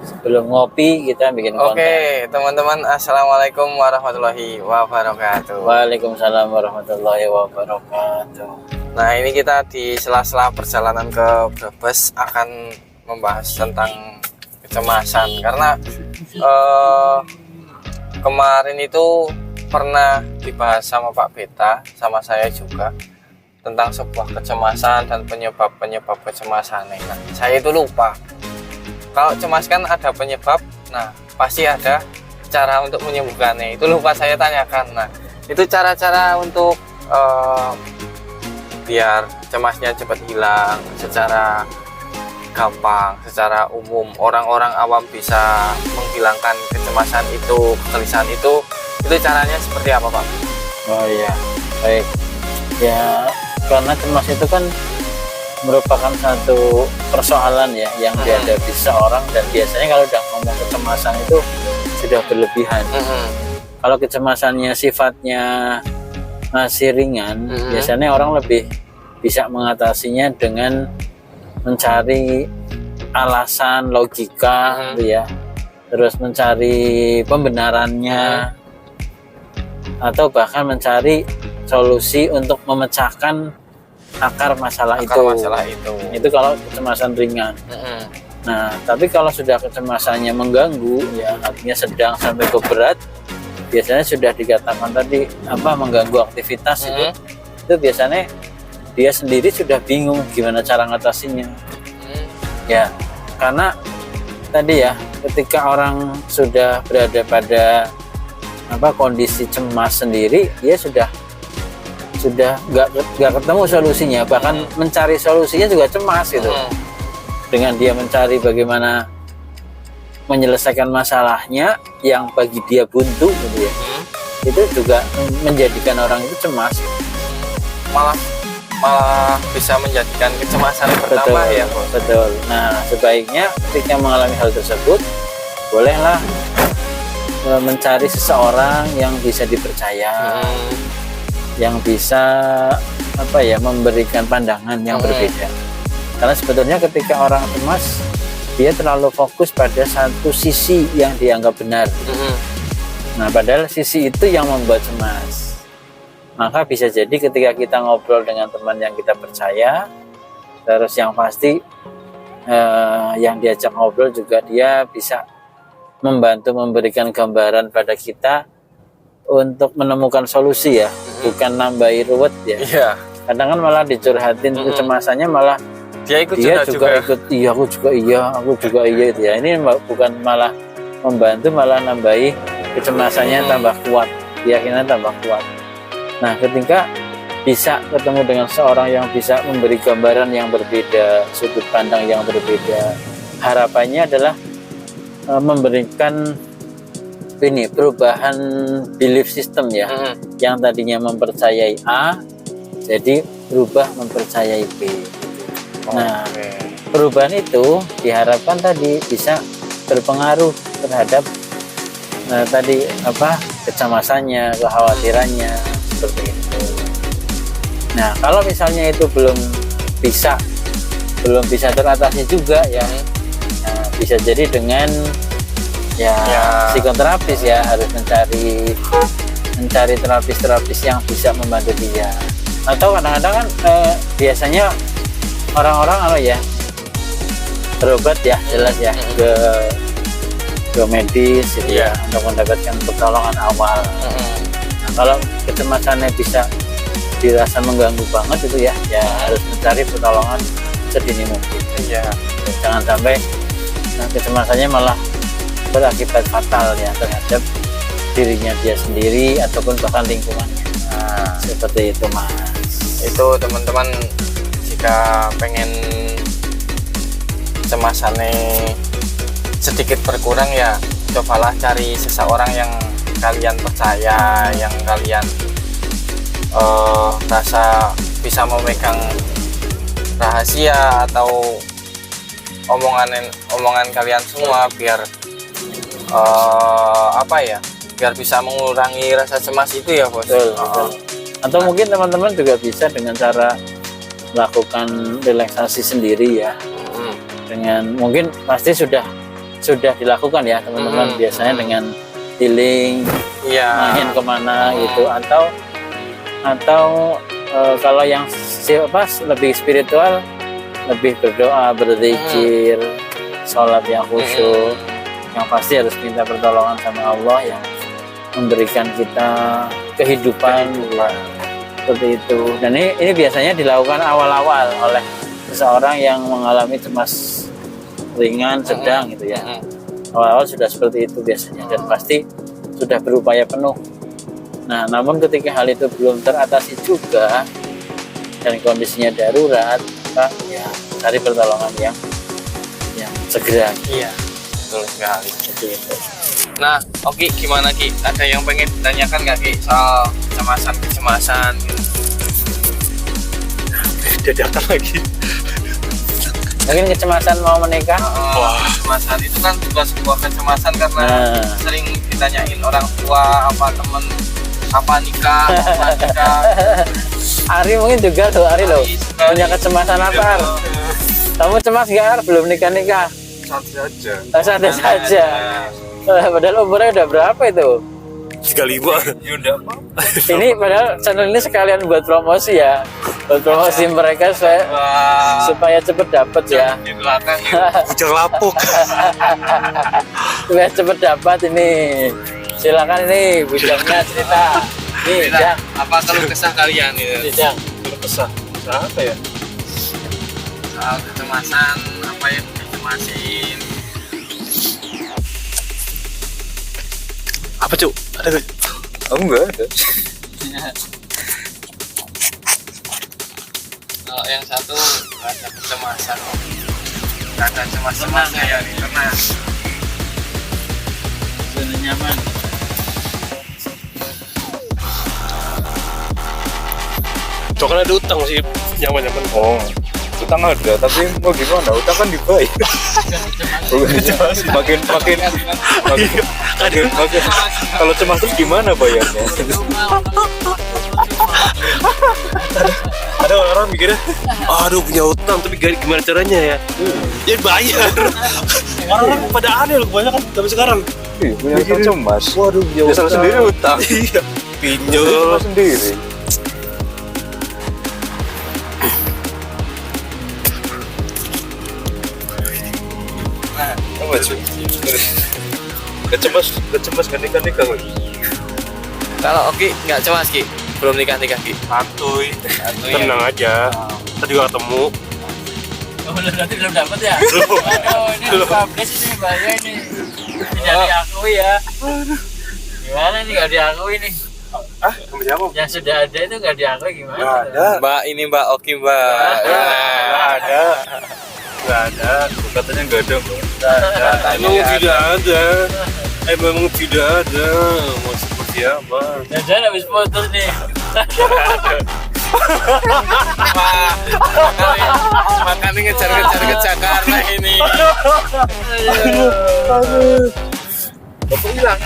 Sebelum ngopi kita bikin konten. Oke, teman-teman, assalamualaikum warahmatullahi wabarakatuh. Waalaikumsalam warahmatullahi wabarakatuh. Nah, ini kita di sela-sela perjalanan ke Brebes akan membahas tentang kecemasan karena kemarin itu pernah dibahas sama Pak Beta, sama saya juga tentang sebuah kecemasan dan penyebab kecemasan. Nah, saya itu lupa. Kalau cemas kan ada penyebab, nah pasti ada cara untuk menyembuhkannya. Itu lupa saya tanyakan. Nah, itu cara-cara untuk biar cemasnya cepat hilang secara gampang, secara umum. Orang-orang awam bisa menghilangkan kecemasan itu, kegelisahan itu caranya seperti apa, Pak? Oh iya, baik. Ya, karena cemas itu kan merupakan satu persoalan ya yang dihadapi seseorang, dan biasanya kalau udah ngomong kecemasan itu sudah berlebihan. Kalau kecemasannya sifatnya masih ringan, biasanya orang lebih bisa mengatasinya dengan mencari alasan, logika, gitu ya, terus mencari pembenarannya, atau bahkan mencari solusi untuk memecahkan akar masalah itu. Itu kalau kecemasan ringan. Nah, tapi kalau sudah kecemasannya mengganggu, ya artinya sedang sampai ke berat, biasanya sudah dikatakan tadi mengganggu aktivitas itu biasanya dia sendiri sudah bingung gimana cara ngatasinya. Ya, karena tadi ya ketika orang sudah berada pada kondisi cemas sendiri, dia sudah nggak ketemu solusinya, bahkan mencari solusinya juga cemas gitu. Dengan dia mencari bagaimana menyelesaikan masalahnya yang bagi dia buntu gitu ya, itu juga menjadikan orang itu cemas, malah bisa menjadikan kecemasan bertambah. Ya, Bos. Betul. Nah, sebaiknya ketika mengalami hal tersebut, bolehlah mencari seseorang yang bisa dipercaya, yang bisa memberikan pandangan yang berbeda. Karena sebetulnya ketika orang cemas, dia terlalu fokus pada satu sisi yang dianggap benar. Nah, padahal sisi itu yang membuat cemas. Maka bisa jadi ketika kita ngobrol dengan teman yang kita percaya, terus yang pasti yang diajak ngobrol juga dia bisa membantu memberikan gambaran pada kita untuk menemukan solusi ya, bukan nambahi ruwet ya. Iya. Kadang kan malah dicurhatin kecemasannya, malah dia juga ikut iya, aku juga iya itu ya. Ini bukan malah membantu, malah nambahi kecemasannya tambah kuat, keyakinan tambah kuat. Nah, ketika bisa ketemu dengan seorang yang bisa memberi gambaran yang berbeda, sudut pandang yang berbeda, harapannya adalah memberikan perubahan belief system ya, yang tadinya mempercayai A jadi berubah mempercayai B. Nah, perubahan itu diharapkan tadi bisa berpengaruh terhadap kecemasannya, kekhawatirannya, seperti itu. Nah, kalau misalnya itu belum bisa teratasi juga ya, nah, bisa jadi dengan psikoterapis ya, harus mencari terapis yang bisa membantu dia. Atau kadang-kadang kan biasanya orang-orang berobat ya, jelas ya, ke medis gitu ya, untuk mendapatkan pertolongan awal. Nah, kalau kecemasannya bisa dirasa mengganggu banget itu ya harus mencari pertolongan sedini mungkin. Jangan sampai kecemasannya malah berakibat fatal ya terhadap dirinya dia sendiri ataupun bahkan lingkungannya. Nah, seperti itu, Mas. Itu teman-teman, jika pengen kecemasannya sedikit berkurang ya, cobalah cari seseorang yang kalian percaya, yang kalian rasa bisa memegang rahasia atau omongan kalian semua, biar biar bisa mengurangi rasa cemas itu ya, Bos. Betul. Atau mungkin teman-teman juga bisa dengan cara melakukan relaksasi sendiri ya. Dengan mungkin pasti sudah sudah dilakukan ya teman-teman, biasanya dengan healing, Iya. main kemana gitu, atau kalau yang lebih spiritual, lebih berdoa, berzikir, sholat yang khusyuk, yang pasti harus minta pertolongan sama Allah yang memberikan kita kehidupan. Seperti itu. Dan ini biasanya dilakukan awal-awal oleh seseorang yang mengalami cemas ringan, sedang gitu ya. Awal-awal sudah seperti itu biasanya, dan pasti sudah berupaya penuh. Nah, namun ketika hal itu belum teratasi juga dan kondisinya darurat, maka ya cari pertolongan yang segera. Iya, betul sekali. Seperti itu. Nah, oke, gimana Ki? Ada yang pengen ditanyakan nggak Ki soal kecemasan gitu? Dadakan lagi. Mungkin kecemasan mau menikah. Kecemasan itu kan juga sebuah kecemasan karena Nah. sering ditanyain orang tua, apa temen, apa nikah. Ari mungkin juga tuh, Ari loh punya kecemasan apa, Ar? Kamu cemas nggak, Ar? Belum nikah? Santai aja. Santai saja. Padahal umurnya udah berapa itu? 35. Ya udah. Ini padahal channel ini sekalian buat promosi ya, buat promosi mereka supaya cepet dapet ya. Di belakang Bujang lapuk. Supaya cepet dapat ini. Silakan ini bujangnya cerita. Nih, Jang. apa kalau kesah kalian gitu? Jang. Kesah. Apa ya? Soal kecemasan, apa yang dicemasin? Apa, Cuk? Ada gak? Oh, enggak ada. Kalau yang satu ada kecemasan, ada cemas-cemas ya, karena Zona nyaman. Cuk, kan ada utang sih. Nyaman-nyaman. Oh. Utang ada, tapi mau gimana? Utang kan dibayar. makin kalau cemas terus gimana bayarnya? Ada orang mikirnya, aduh punya utang tapi gimana caranya ya? Ya bayar. Orang pada aneh loh kebanyakan tapi sekarang. Punya utang cemas. Waduh, punya Ya salah sendiri utang. Iya. Pinjol. Sendiri. Apa sih? Kecemas kan nikah Mas. kalau Oki nggak cemas Ki, belum nikah Ki. Santuy. Santuy, Tenang aja. Tadi juga ketemu. Oh, berarti belum dapat ya? Aduh, ini publish ini bahaya ini. Tidak diakui ya. Gimana nih nggak diakui nih? Ah, kamu siapa? Yang sudah ada itu nggak diakui gimana? Nggak ada. Mbak ini Mbak Oki Mbak. Nggak ada. Nggak ada. Katanya nggak ada. Emang tidak ada. Memang tidak ada. Mau seperti apa? Jangan habis putus nih. Makanya ngejar-ngejar ke Jakarta ini. Apa hilang?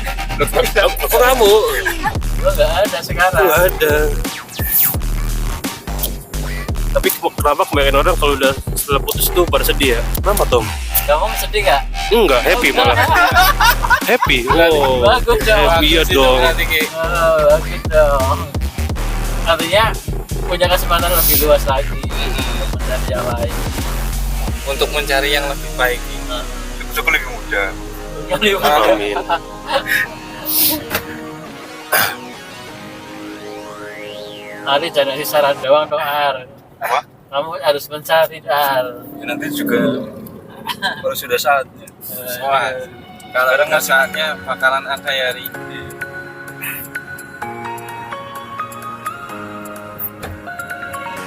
Apa kamu? Lo nggak ada sekarang. Nggak ada. Tapi kenapa kebanyakan orang kalau udah setelah putus tuh pada sedih ya? Kenapa Tom? Kamu sedih nggak? Enggak, happy malah. Happy. Oh, Bagus dong. happy ya dong. Oh, bagus dong. Artinya punya kesempatan lebih luas lagi untuk mencari yang lain. Untuk mencari yang lebih baik. Aku lebih muda. Amin. Ari jangan ngasih saran doang dong, Ar. Apa? Kamu harus mencari, Ar. Ya, nanti juga kalau sudah saatnya. Wah, kalau ada saatnya bakalan ada ya Ri.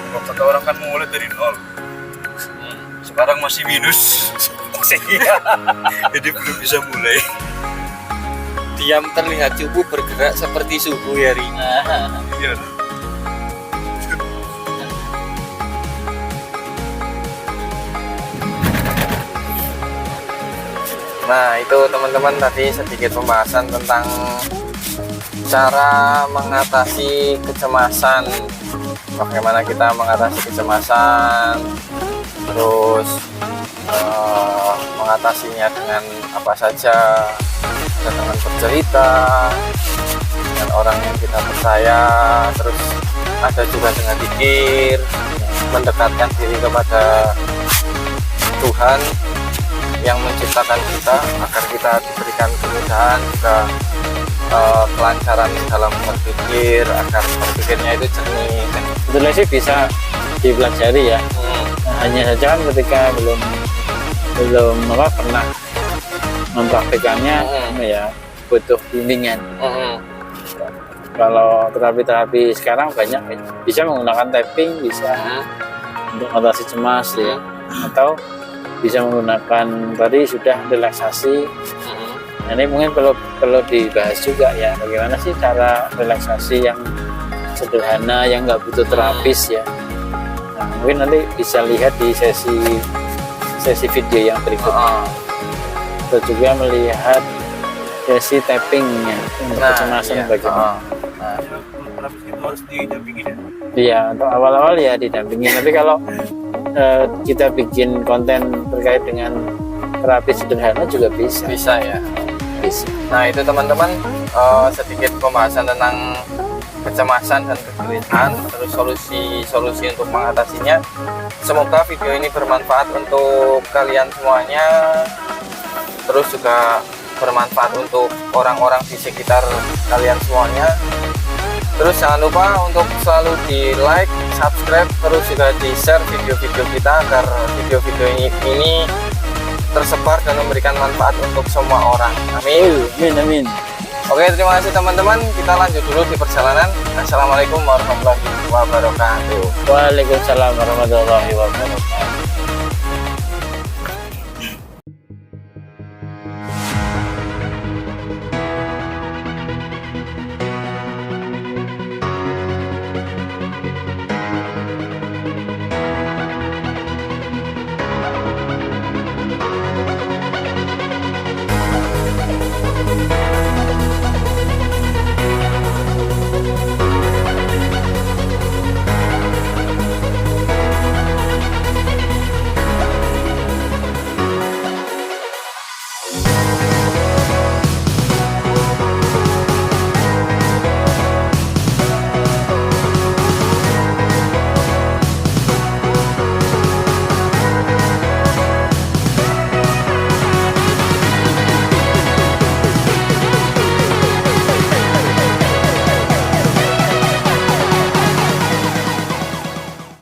Kalau kata orang kan mulai dari nol. Sekarang masih minus. Jadi belum bisa mulai. Diam terlihat cukup bergerak seperti subuh ya Ri. Iya. Nah itu teman-teman tadi sedikit pembahasan tentang cara mengatasi kecemasan, bagaimana kita mengatasi kecemasan, terus mengatasinya dengan apa saja, dengan bercerita dengan orang yang kita percaya, terus ada juga dengan zikir, mendekatkan diri kepada Tuhan yang menciptakan kita agar kita diberikan kemudahan juga kelancaran dalam berpikir, agar berpikirnya itu jernih. Sebetulnya sih bisa dipelajari ya. Hanya saja kan ketika belum pernah mempraktikannya ya butuh bimbingan. Kalau terapi-terapi sekarang banyak bisa menggunakan tapping, bisa untuk atasi cemas ya, atau bisa menggunakan tadi sudah relaksasi. Ini mungkin perlu dibahas juga ya, bagaimana sih cara relaksasi yang sederhana yang nggak butuh terapis ya. Nah, mungkin nanti bisa lihat di sesi video yang berikutnya. Atau juga melihat sesi tappingnya untuk kecemasan bagaimana. Terapis itu harus didampingi ya. Iya, untuk awal-awal ya didampingi. Tapi kalau kita bikin konten terkait dengan terapi sederhana juga bisa. Bisa ya. Bisa. Nah itu teman-teman, sedikit pembahasan tentang kecemasan dan kegelisahan, terus solusi untuk mengatasinya. Semoga video ini bermanfaat untuk kalian semuanya, terus juga bermanfaat untuk orang-orang di sekitar kalian semuanya. Terus jangan lupa untuk selalu di like, subscribe, terus juga di share video-video kita agar video-video ini tersebar dan memberikan manfaat untuk semua orang. Amin. Amin. Oke, terima kasih teman-teman. Kita lanjut dulu di perjalanan. Assalamualaikum warahmatullahi wabarakatuh. Waalaikumsalam warahmatullahi wabarakatuh.